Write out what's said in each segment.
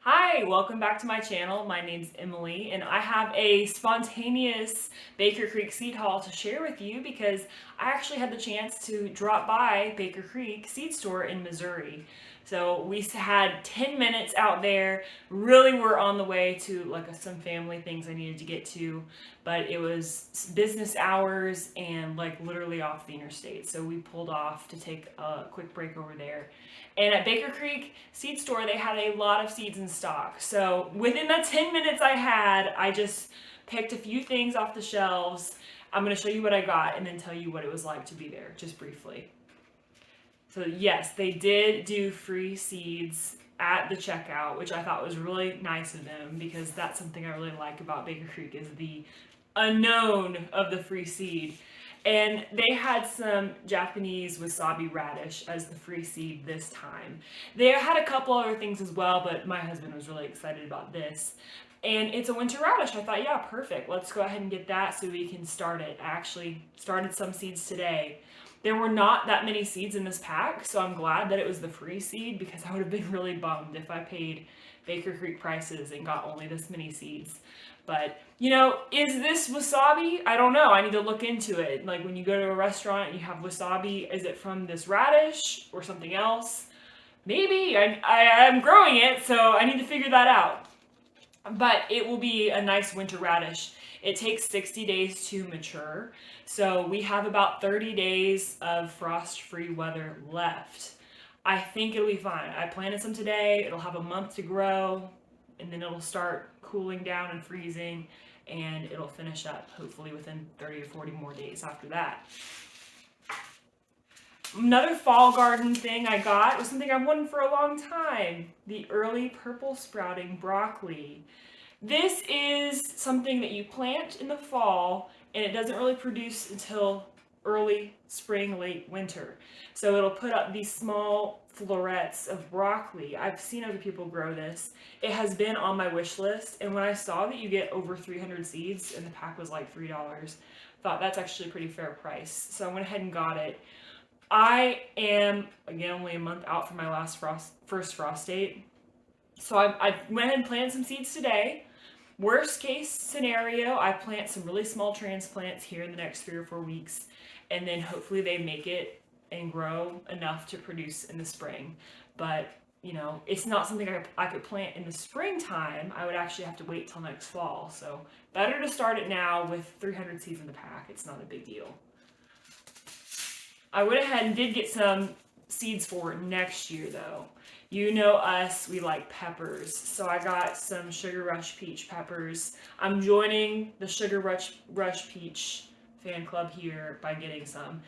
Hi, welcome back to my channel. My name's Emily, and I have a spontaneous Baker Creek seed haul to share with you because I actually had the chance to drop by Baker Creek Seed Store in Missouri. So we had 10 minutes out there. Really were on the way to some family things I needed to get to, but it was business hours and literally off the interstate. So we pulled off to take a quick break over there. And at Baker Creek Seed Store, they had a lot of seeds in stock. So within the 10 minutes I had, I just picked a few things off the shelves. I'm going to show you what I got and then tell you what it was like to be there, just briefly. So yes, they did do free seeds at the checkout, which I thought was really nice of them because that's something I really like about Baker Creek is the unknown of the free seed. And they had some Japanese wasabi radish as the free seed this time. They had a couple other things as well, but my husband was really excited about this. And it's a winter radish. I thought, yeah, perfect. Let's go ahead and get that so we can start it. I actually started some seeds today. There were not that many seeds in this pack, so I'm glad that it was the free seed because I would have been really bummed if I paid Baker Creek prices and got only this many seeds. But, is this wasabi? I don't know. I need to look into it. Like when you go to a restaurant and you have wasabi, is it from this radish or something else? Maybe. I'm growing it, so I need to figure that out. But it will be a nice winter radish. It takes 60 days to mature, so we have about 30 days of frost-free weather left. I think it'll be fine. I planted some today. It'll have a month to grow, and then it'll start cooling down and freezing, and it'll finish up hopefully within 30 or 40 more days after that. Another fall garden thing I got was something I've wanted for a long time, the early purple sprouting broccoli. This is something that you plant in the fall and it doesn't really produce until early spring, late winter. So it'll put up these small florets of broccoli. I've seen other people grow this. It has been on my wish list, and when I saw that you get over 300 seeds and the pack was like $3, thought that's actually a pretty fair price. So I went ahead and got it. I am, again, only a month out from my first frost date. So I went ahead and planted some seeds today. Worst case scenario, I plant some really small transplants here in the next 3 or 4 weeks, and then hopefully they make it and grow enough to produce in the spring. But, it's not something I could plant in the springtime. I would actually have to wait till next fall. So better to start it now with 300 seeds in the pack. It's not a big deal. I went ahead and did get some seeds for next year though. You know us, we like peppers. So I got some Sugar Rush Peach peppers. I'm joining the Sugar Rush Peach fan club here by getting some.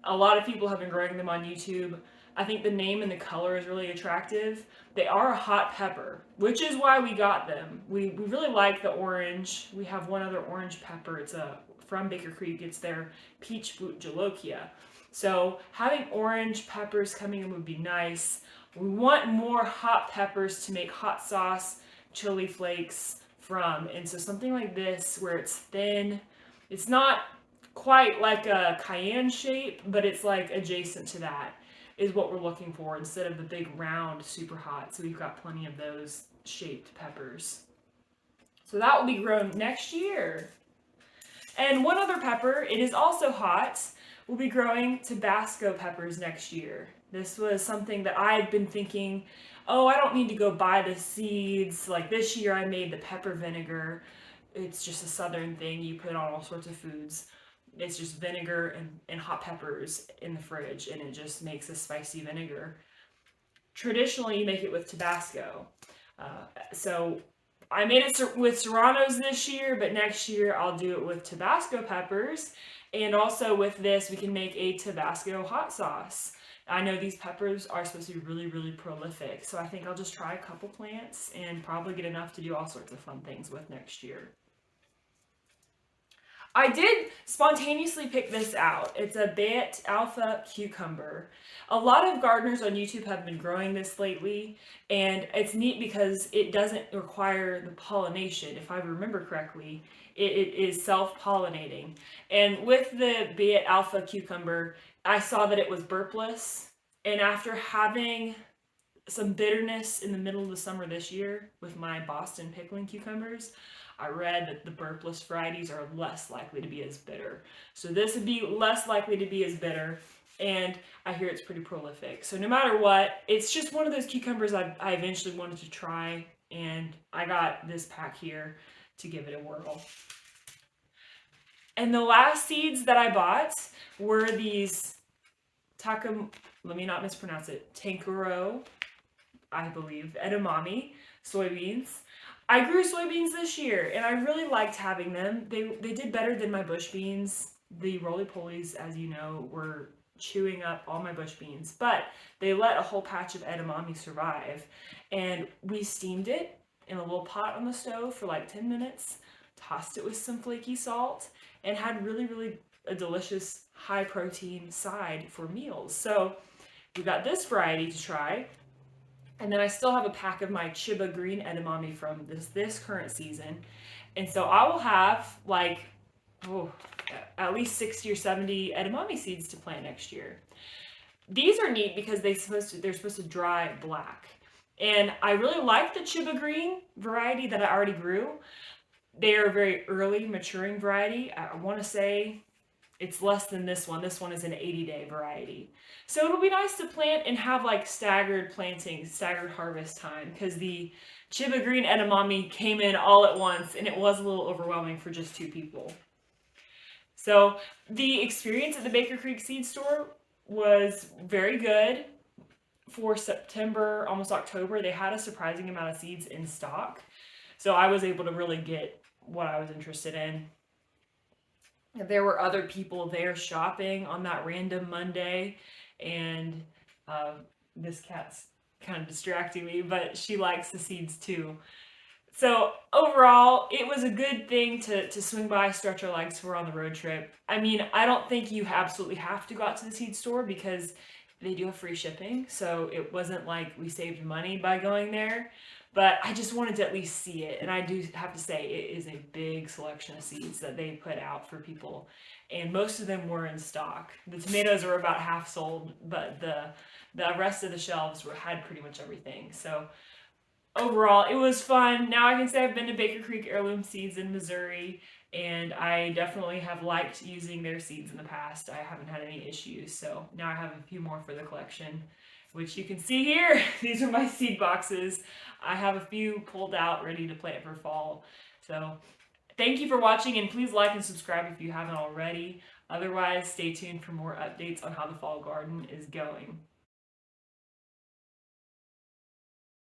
A lot of people have been growing them on YouTube. I think the name and the color is really attractive. They are a hot pepper, which is why we got them. We really like the orange. We have one other orange pepper. It's from Baker Creek. It's their Peach Boot Jolokia. So having orange peppers coming in would be nice. We want more hot peppers to make hot sauce, chili flakes from. And so something like this where it's thin, it's not quite like a cayenne shape, but it's like adjacent to that is what we're looking for instead of the big round super hot. So we've got plenty of those shaped peppers. So that will be grown next year. And one other pepper, it is also hot. We'll be growing Tabasco peppers next year. This was something that I had been thinking, oh, I don't need to go buy the seeds. Like this year I made the pepper vinegar. It's just a southern thing. You put on all sorts of foods. It's just vinegar and hot peppers in the fridge, and it just makes a spicy vinegar. Traditionally, you make it with Tabasco. So I made it with Serranos this year, but next year I'll do it with Tabasco peppers. And also with this, we can make a Tabasco hot sauce. I know these peppers are supposed to be really, really prolific. So I think I'll just try a couple plants and probably get enough to do all sorts of fun things with next year. I did spontaneously pick this out. It's a Bayet Alpha Cucumber. A lot of gardeners on YouTube have been growing this lately, and it's neat because it doesn't require the pollination. If I remember correctly, it is self-pollinating. And with the Bayet Alpha Cucumber, I saw that it was burpless, and after having some bitterness in the middle of the summer this year with my Boston pickling cucumbers. I read that the burpless varieties are less likely to be as bitter. So this would be less likely to be as bitter, and I hear it's pretty prolific. So no matter what, it's just one of those cucumbers I eventually wanted to try, and I got this pack here to give it a whirl. And the last seeds that I bought were these let me not mispronounce it, Tankuro, I believe, Edamame soybeans. I grew soybeans this year, and I really liked having them. They did better than my bush beans. The roly-polies, as you know, were chewing up all my bush beans, but they let a whole patch of edamame survive. And we steamed it in a little pot on the stove for like 10 minutes, tossed it with some flaky salt, and had really a delicious high protein side for meals. So we got this variety to try. And then I still have a pack of my Chiba green edamame from this current season. And so I will have like, at least 60 or 70 edamame seeds to plant next year. These are neat because they're supposed to dry black. And I really like the Chiba green variety that I already grew. They are a very early maturing variety. I want to say it's less than this one. This one is an 80-day variety. So it'll be nice to plant and have like staggered planting, staggered harvest time, because the Chiba green edamame came in all at once and it was a little overwhelming for just 2 people. So the experience at the Baker Creek Seed Store was very good. For September, almost October, they had a surprising amount of seeds in stock. So I was able to really get what I was interested in. There were other people there shopping on that random Monday, and this cat's kind of distracting me, but she likes the seeds too. So overall, it was a good thing to swing by, stretch our legs for on the road trip. I mean, I don't think you absolutely have to go out to the seed store because they do have free shipping, so it wasn't like we saved money by going there. But I just wanted to at least see it, and I do have to say it is a big selection of seeds that they put out for people, and most of them were in stock. The tomatoes were about half sold, but the rest of the shelves had pretty much everything. So overall, it was fun. Now I can say I've been to Baker Creek Heirloom Seeds in Missouri, and I definitely have liked using their seeds in the past. I haven't had any issues, so now I have a few more for the collection, which you can see here. These are my seed boxes. I have a few pulled out ready to plant for fall. So thank you for watching, and please like and subscribe if you haven't already. Otherwise, stay tuned for more updates on how the fall garden is going.